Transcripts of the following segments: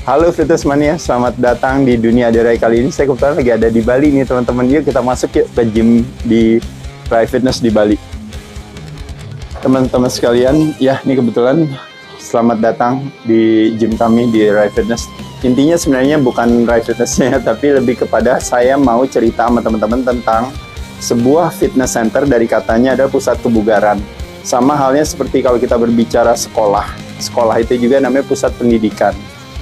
Halo Fitness Mania, selamat datang di Dunia Aderai. Kali ini saya kebetulan lagi ada di Bali nih teman-teman. Yuk kita masuk yuk ke gym di Rai Fitness di Bali. Teman-teman sekalian, ya ini kebetulan selamat datang di gym kami di Rai Fitness. Intinya sebenarnya bukan Rai Fitness-nya, tapi lebih kepada saya mau cerita sama teman-teman tentang sebuah fitness center dari katanya ada pusat kebugaran. Sama halnya seperti kalau kita berbicara sekolah. Sekolah itu juga namanya pusat pendidikan.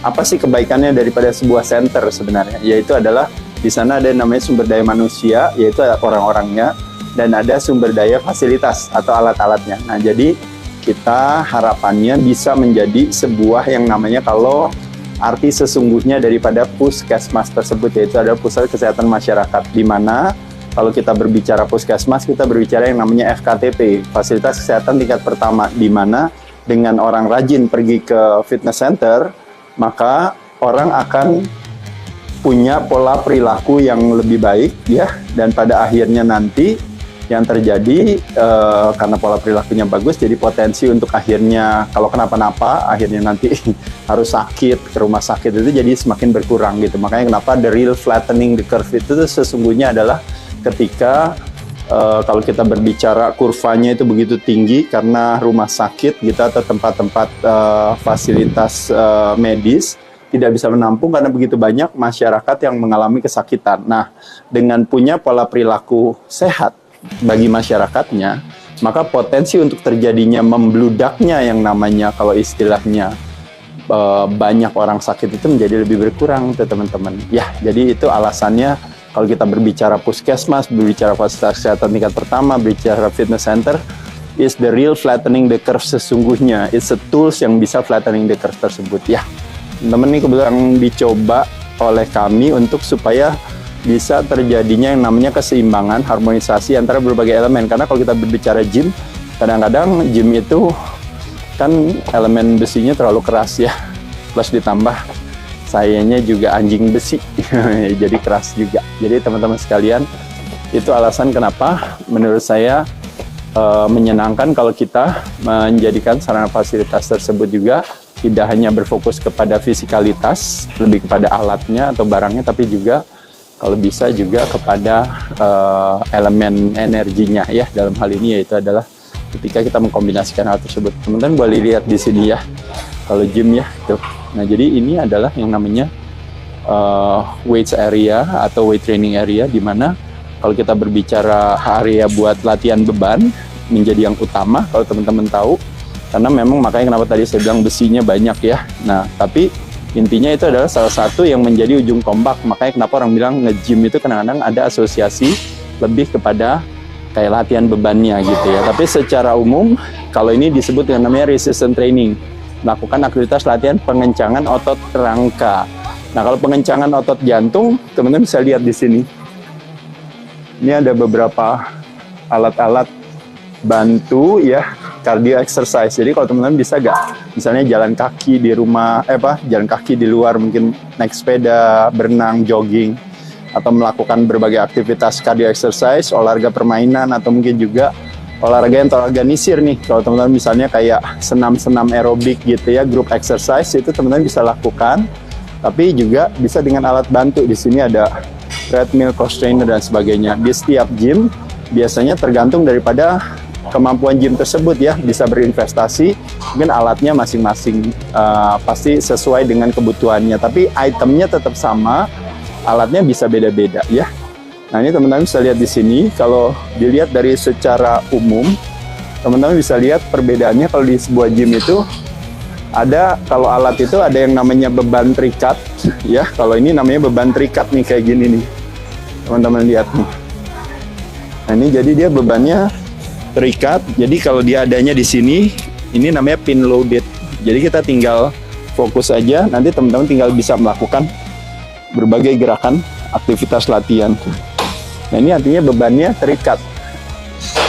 Apa sih kebaikannya daripada sebuah center sebenarnya? Yaitu adalah di sana ada namanya sumber daya manusia, yaitu orang-orangnya, dan ada sumber daya fasilitas atau alat-alatnya. Nah, jadi kita harapannya bisa menjadi sebuah yang namanya kalau arti sesungguhnya daripada puskesmas tersebut, yaitu adalah pusat kesehatan masyarakat, di mana kalau kita berbicara puskesmas, kita berbicara yang namanya FKTP, fasilitas kesehatan tingkat pertama, di mana dengan orang rajin pergi ke fitness center, maka orang akan punya pola perilaku yang lebih baik, ya, dan pada akhirnya nanti yang terjadi karena pola perilakunya bagus, jadi potensi untuk akhirnya kalau kenapa-napa, akhirnya nanti harus sakit ke rumah sakit itu jadi semakin berkurang gitu. Makanya kenapa the real flattening the curve itu sesungguhnya adalah ketika kalau kita berbicara kurvanya itu begitu tinggi karena rumah sakit gitu atau tempat-tempat fasilitas medis tidak bisa menampung karena begitu banyak masyarakat yang mengalami kesakitan. Nah, dengan punya pola perilaku sehat bagi masyarakatnya, maka potensi untuk terjadinya membludaknya yang namanya kalau istilahnya banyak orang sakit itu menjadi lebih berkurang tuh teman-teman. Ya, jadi itu alasannya. Kalau kita berbicara puskesmas, berbicara fasilitas kesehatan tingkat pertama, berbicara fitness center, is the real flattening the curve sesungguhnya. It's a tools yang bisa flattening the curve tersebut. Ya, teman-teman ini kebetulan dicoba oleh kami untuk supaya bisa terjadinya yang namanya keseimbangan, harmonisasi antara berbagai elemen. Karena kalau kita berbicara gym, kadang-kadang gym itu kan elemen besinya terlalu keras ya. Plus ditambah sayanya juga anjing besi, jadi keras juga. Jadi teman-teman sekalian, itu alasan kenapa menurut saya menyenangkan kalau kita menjadikan sarana fasilitas tersebut juga tidak hanya berfokus kepada fisikalitas, lebih kepada alatnya atau barangnya, tapi juga kalau bisa juga kepada elemen energinya ya. Dalam hal ini yaitu adalah ketika kita mengkombinasikan hal tersebut. Teman-teman boleh lihat di sini ya, kalau gym ya tuh. Nah, jadi ini adalah yang namanya weights area atau weight training area, di mana kalau kita berbicara area buat latihan beban menjadi yang utama kalau teman-teman tahu, karena memang makanya kenapa tadi saya bilang besinya banyak ya. Nah, tapi intinya itu adalah salah satu yang menjadi ujung tombak. Makanya kenapa orang bilang nge-gym itu kadang-kadang ada asosiasi lebih kepada kayak latihan bebannya gitu ya. Tapi secara umum kalau ini disebut dengan namanya resistance training, melakukan aktivitas latihan pengencangan otot rangka. Nah, kalau pengencangan otot jantung, teman-teman bisa lihat di sini. Ini ada beberapa alat-alat bantu ya, cardio exercise. Jadi kalau teman-teman bisa misalnya jalan kaki di rumah, jalan kaki di luar, mungkin naik sepeda, berenang, jogging, atau melakukan berbagai aktivitas cardio exercise, olahraga permainan, atau mungkin juga olahraga yang terorganisir nih. Kalau teman-teman misalnya kayak senam-senam aerobik gitu ya, group exercise, itu teman-teman bisa lakukan. Tapi juga bisa dengan alat bantu. Di sini ada treadmill, cross trainer dan sebagainya. Di setiap gym biasanya tergantung daripada kemampuan gym tersebut ya, bisa berinvestasi. Mungkin alatnya masing-masing pasti sesuai dengan kebutuhannya. Tapi itemnya tetap sama, alatnya bisa beda-beda ya. Nah, ini teman-teman bisa lihat di sini, kalau dilihat dari secara umum, teman-teman bisa lihat perbedaannya kalau di sebuah gym itu ada, kalau alat itu ada yang namanya beban terikat, ya. Kalau ini namanya beban terikat nih, kayak gini nih. Teman-teman lihat nih. Nah, ini jadi dia bebannya terikat, jadi kalau dia adanya di sini, ini namanya pin loaded. Jadi kita tinggal fokus aja, nanti teman-teman tinggal bisa melakukan berbagai gerakan aktivitas latihan. Nah, ini artinya bebannya terikat.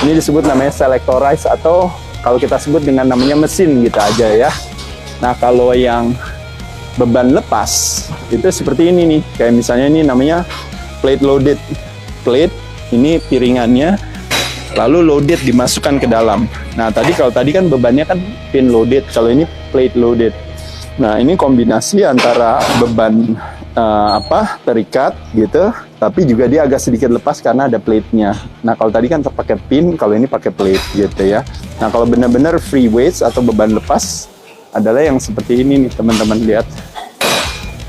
Ini disebut namanya selectorized, atau kalau kita sebut dengan namanya mesin gitu aja ya. Nah, kalau yang beban lepas itu seperti ini nih. Kayak misalnya ini namanya plate loaded. Plate ini piringannya, lalu loaded dimasukkan ke dalam. Nah, kalau tadi kan bebannya kan pin loaded, kalau ini plate loaded. Nah, ini kombinasi antara beban terikat gitu, tapi juga dia agak sedikit lepas karena ada plate-nya. Nah, kalau tadi kan pakai pin, kalau ini pakai plate gitu ya. Nah, kalau benar-benar free weights atau beban lepas adalah yang seperti ini nih, teman-teman lihat.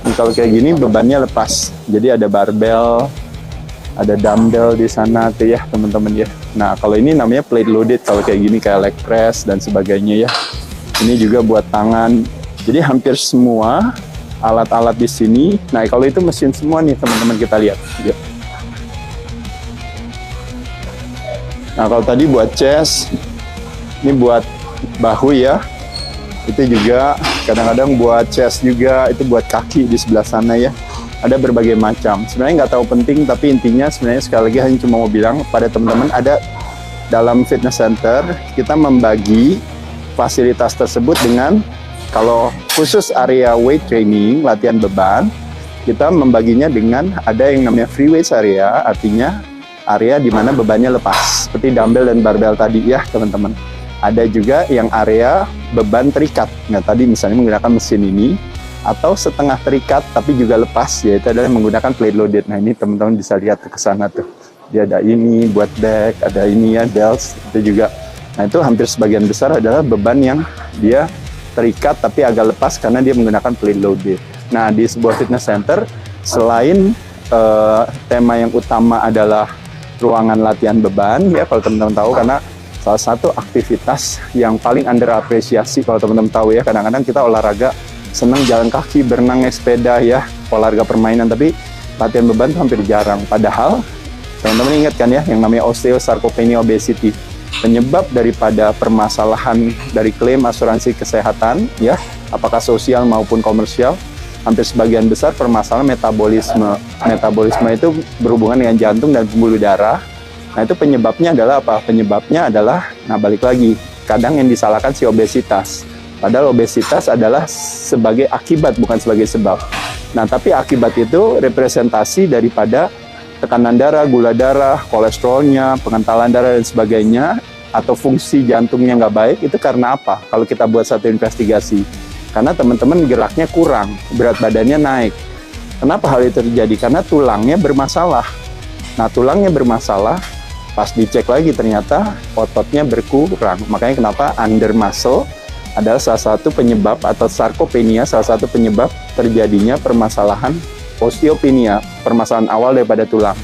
Nah, kalau kayak gini bebannya lepas. Jadi ada barbell, ada dumbbell di sana tuh ya, teman-teman ya. Nah, kalau ini namanya plate loaded, kalau kayak gini kayak leg press dan sebagainya ya. Ini juga buat tangan. Jadi hampir semua alat-alat di sini. Nah, kalau itu mesin semua nih, teman-teman, kita lihat. Ya. Nah, kalau tadi buat chest, ini buat bahu ya. Itu juga kadang-kadang buat chest juga, itu buat kaki di sebelah sana ya. Ada berbagai macam. Sebenarnya nggak tahu penting, tapi intinya sebenarnya sekali lagi hanya cuma mau bilang pada teman-teman, ada dalam fitness center kita membagi fasilitas tersebut dengan, kalau khusus area weight training, latihan beban, kita membaginya dengan ada yang namanya free weights area, artinya area di mana bebannya lepas, seperti dumbbell dan barbell tadi ya, teman-teman. Ada juga yang area beban terikat. Nah, tadi misalnya menggunakan mesin ini, atau setengah terikat tapi juga lepas, yaitu adalah menggunakan plate loaded. Nah, ini teman-teman bisa lihat ke sana tuh. Dia ada ini buat back, ada ini ya, delts, itu juga. Nah, itu hampir sebagian besar adalah beban yang dia terikat tapi agak lepas karena dia menggunakan plate loaded. Nah, di sebuah fitness center, selain tema yang utama adalah ruangan latihan beban, ya kalau teman-teman tahu, karena salah satu aktivitas yang paling underapresiasi kalau teman-teman tahu ya, kadang-kadang kita olahraga senang jalan kaki, berenang, naik sepeda ya, olahraga permainan, tapi latihan beban itu hampir jarang. Padahal teman-teman ingat kan ya, yang namanya osteosarcopenia obesity, penyebab daripada permasalahan dari klaim asuransi kesehatan ya, apakah sosial maupun komersial, hampir sebagian besar permasalahan metabolisme. Metabolisme itu berhubungan dengan jantung dan pembuluh darah. Nah, itu penyebabnya adalah apa? Penyebabnya adalah, nah balik lagi, kadang yang disalahkan si obesitas. Padahal obesitas adalah sebagai akibat, bukan sebagai sebab. Nah, tapi akibat itu representasi daripada tekanan darah, gula darah, kolesterolnya, pengentalan darah, dan sebagainya, atau fungsi jantungnya nggak baik. Itu karena apa? Kalau kita buat satu investigasi, karena teman-teman geraknya kurang, berat badannya naik. Kenapa hal itu terjadi? Karena tulangnya bermasalah. Nah, tulangnya bermasalah, pas dicek lagi ternyata ototnya berkurang. Makanya kenapa under muscle adalah salah satu penyebab, atau sarkopenia, salah satu penyebab terjadinya permasalahan osteopenia, permasalahan awal daripada tulang.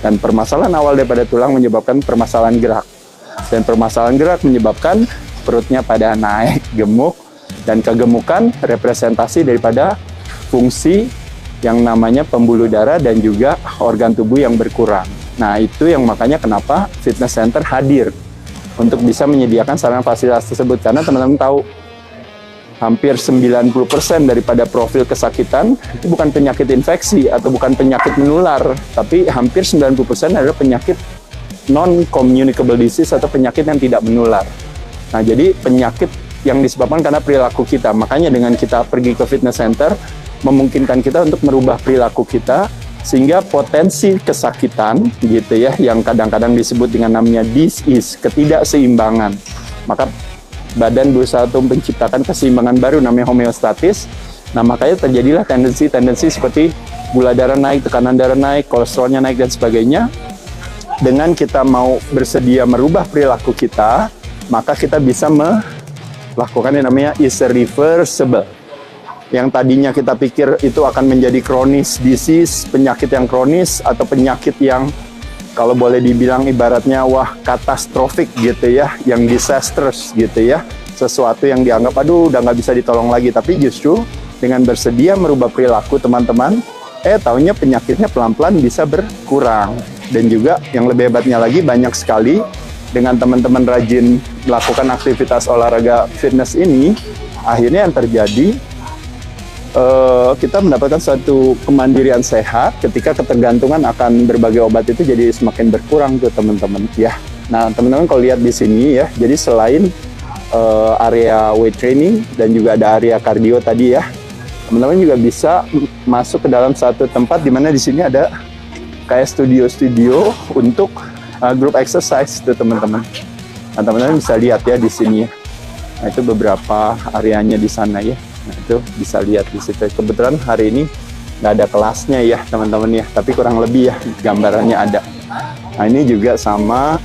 Dan permasalahan awal daripada tulang menyebabkan permasalahan gerak. Dan permasalahan gerak menyebabkan perutnya pada naik, gemuk, dan kegemukan representasi daripada fungsi yang namanya pembuluh darah dan juga organ tubuh yang berkurang. Nah, itu yang makanya kenapa fitness center hadir untuk bisa menyediakan sarana fasilitas tersebut. Karena teman-teman tahu, hampir 90% daripada profil kesakitan itu bukan penyakit infeksi atau bukan penyakit menular, tapi hampir 90% adalah penyakit non-communicable disease atau penyakit yang tidak menular. Nah, jadi penyakit yang disebabkan karena perilaku kita. Makanya dengan kita pergi ke fitness center, memungkinkan kita untuk merubah perilaku kita, sehingga potensi kesakitan gitu ya, yang kadang-kadang disebut dengan namanya dis-ease, ketidakseimbangan. Maka badan berusaha untuk menciptakan keseimbangan baru namanya homeostatis. Nah, makanya terjadilah tendensi-tendensi seperti gula darah naik, tekanan darah naik, kolesterolnya naik, dan sebagainya. Dengan kita mau bersedia merubah perilaku kita, maka kita bisa melakukan yang namanya is reversible. Yang tadinya kita pikir itu akan menjadi kronis disease, penyakit yang kronis, atau penyakit yang kalau boleh dibilang ibaratnya wah katastrofik gitu ya, yang disastrous gitu ya, sesuatu yang dianggap aduh udah nggak bisa ditolong lagi. Tapi justru dengan bersedia merubah perilaku teman-teman, taunya penyakitnya pelan-pelan bisa berkurang. Dan juga yang lebih hebatnya lagi, banyak sekali dengan teman-teman rajin melakukan aktivitas olahraga fitness ini, akhirnya yang terjadi kita mendapatkan suatu kemandirian sehat ketika ketergantungan akan berbagai obat itu jadi semakin berkurang tuh teman-teman ya. Nah, teman-teman kalau lihat di sini ya, jadi selain area weight training dan juga ada area cardio tadi ya, teman-teman juga bisa masuk ke dalam satu tempat di mana di sini ada kayak studio-studio untuk group exercise tuh teman-teman. Nah, teman-teman bisa lihat ya di sini ya. Nah, itu beberapa areanya di sana ya. Nah, itu bisa lihat di situ. Kebetulan hari ini nggak ada kelasnya ya teman-teman ya, tapi kurang lebih ya gambarannya ada. Nah, ini juga sama,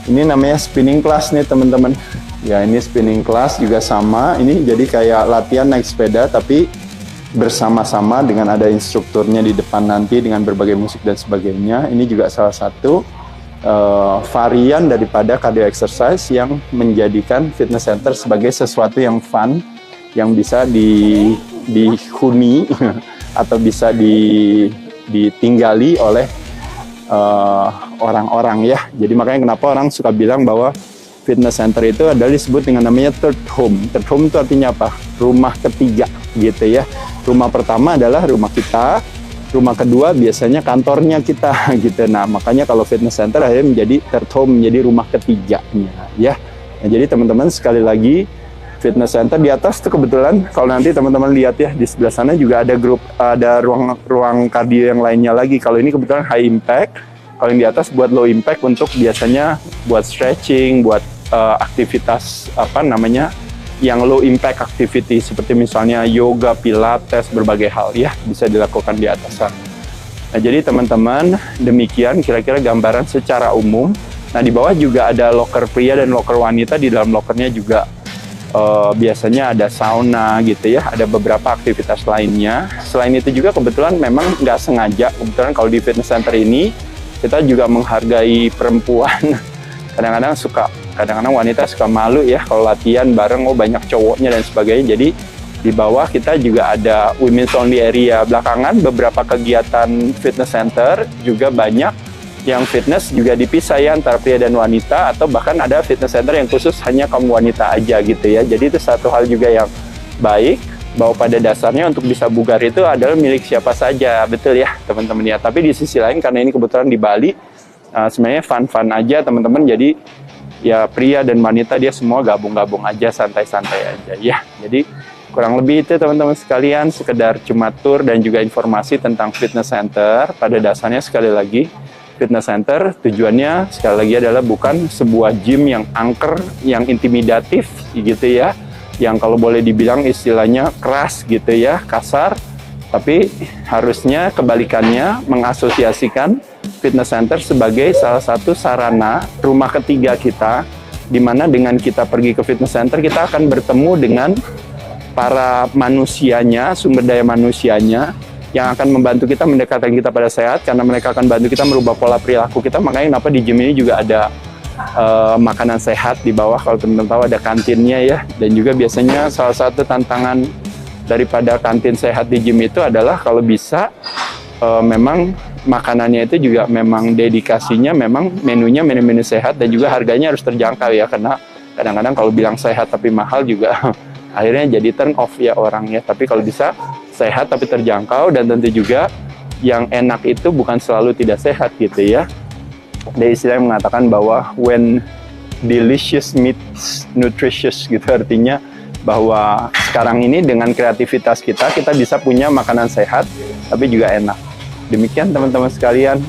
ini namanya spinning class nih teman-teman. Ya, ini spinning class juga sama. Ini jadi kayak latihan naik sepeda tapi bersama-sama dengan ada instrukturnya di depan nanti dengan berbagai musik dan sebagainya. Ini juga salah satu varian daripada cardio exercise yang menjadikan fitness center sebagai sesuatu yang fun, yang bisa dihuni atau bisa ditinggali oleh orang-orang ya. Jadi makanya kenapa orang suka bilang bahwa fitness center itu adalah disebut dengan namanya third home. Third home itu artinya apa? Rumah ketiga gitu ya. Rumah pertama adalah rumah kita, rumah kedua biasanya kantornya kita gitu. Nah, makanya kalau fitness center akhirnya menjadi third home, menjadi rumah ketiganya ya. Nah, jadi teman-teman sekali lagi fitness center di atas tuh kebetulan kalau nanti teman-teman lihat ya di sebelah sana juga ada ada ruang kardio yang lainnya lagi. Kalau ini kebetulan high impact, kalau yang di atas buat low impact untuk biasanya buat stretching, buat aktivitas apa namanya yang low impact activity seperti misalnya yoga, pilates, berbagai hal ya bisa dilakukan di atas sana. Nah, jadi teman-teman demikian kira-kira gambaran secara umum. Nah, di bawah juga ada locker pria dan locker wanita. Di dalam lockernya juga biasanya ada sauna gitu ya, ada beberapa aktivitas lainnya. Selain itu juga kebetulan memang nggak sengaja, kebetulan kalau di fitness center ini kita juga menghargai perempuan. Kadang-kadang wanita suka malu ya kalau latihan bareng, banyak cowoknya dan sebagainya. Jadi di bawah kita juga ada women's only area. Belakangan beberapa kegiatan fitness center juga banyak yang fitness juga dipisah ya antara pria dan wanita, atau bahkan ada fitness center yang khusus hanya kaum wanita aja gitu ya. Jadi itu satu hal juga yang baik, bahwa pada dasarnya untuk bisa bugar itu adalah milik siapa saja, betul ya teman-teman ya. Tapi di sisi lain karena ini kebetulan di Bali, sebenarnya fun-fun aja teman-teman. Jadi ya pria dan wanita dia semua gabung-gabung aja, santai-santai aja ya. Jadi kurang lebih itu teman-teman sekalian, sekedar cuma tour dan juga informasi tentang fitness center. Pada dasarnya sekali lagi, fitness center tujuannya sekali lagi adalah bukan sebuah gym yang angker, yang intimidatif gitu ya, yang kalau boleh dibilang istilahnya keras gitu ya, kasar. Tapi harusnya kebalikannya, mengasosiasikan fitness center sebagai salah satu sarana rumah ketiga kita, di mana dengan kita pergi ke fitness center kita akan bertemu dengan para manusianya, sumber daya manusianya yang akan membantu kita mendekatkan kita pada sehat, karena mereka akan bantu kita merubah pola perilaku kita. Makanya kenapa di gym ini juga ada makanan sehat di bawah. Kalau teman-teman tahu ada kantinnya ya, dan juga biasanya salah satu tantangan daripada kantin sehat di gym itu adalah kalau bisa memang makanannya itu juga memang dedikasinya memang menunya menu-menu sehat, dan juga harganya harus terjangkau ya, karena kadang-kadang kalau bilang sehat tapi mahal juga akhirnya jadi turn off ya orang ya. Tapi kalau bisa sehat tapi terjangkau, dan tentu juga yang enak itu bukan selalu tidak sehat gitu ya. Ada istilah yang mengatakan bahwa when delicious meets nutritious gitu, artinya bahwa sekarang ini dengan kreativitas kita bisa punya makanan sehat tapi juga enak. Demikian teman-teman sekalian,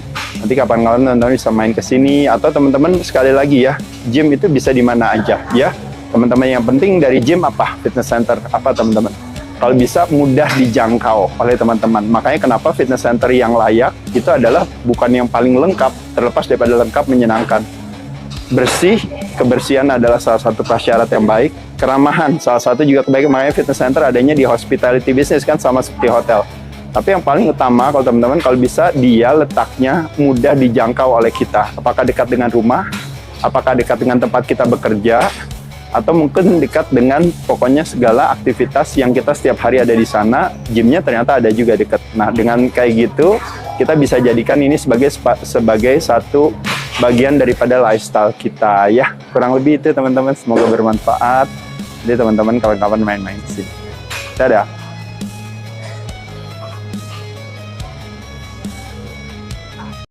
nanti kapan-kapan teman-teman bisa main ke sini, atau teman-teman sekali lagi ya, gym itu bisa di mana aja ya. Teman-teman, yang penting dari gym apa? Fitness center apa teman-teman? Kalau bisa mudah dijangkau oleh teman-teman. Makanya kenapa fitness center yang layak itu adalah bukan yang paling lengkap, terlepas daripada lengkap menyenangkan. Bersih, kebersihan adalah salah satu prasyarat yang baik. Keramahan, salah satu juga kebaikan. Makanya fitness center adanya di hospitality business kan, sama seperti hotel. Tapi yang paling utama kalau teman-teman, kalau bisa dia letaknya mudah dijangkau oleh kita. Apakah dekat dengan rumah, apakah dekat dengan tempat kita bekerja, atau mungkin dekat dengan pokoknya segala aktivitas yang kita setiap hari ada di sana. Gymnya ternyata ada juga dekat. Nah, dengan kayak gitu kita bisa jadikan ini sebagai satu bagian daripada lifestyle kita ya. Kurang lebih itu teman-teman, semoga bermanfaat. Jadi teman-teman kawan-kawan main-main ke sini. Dadah.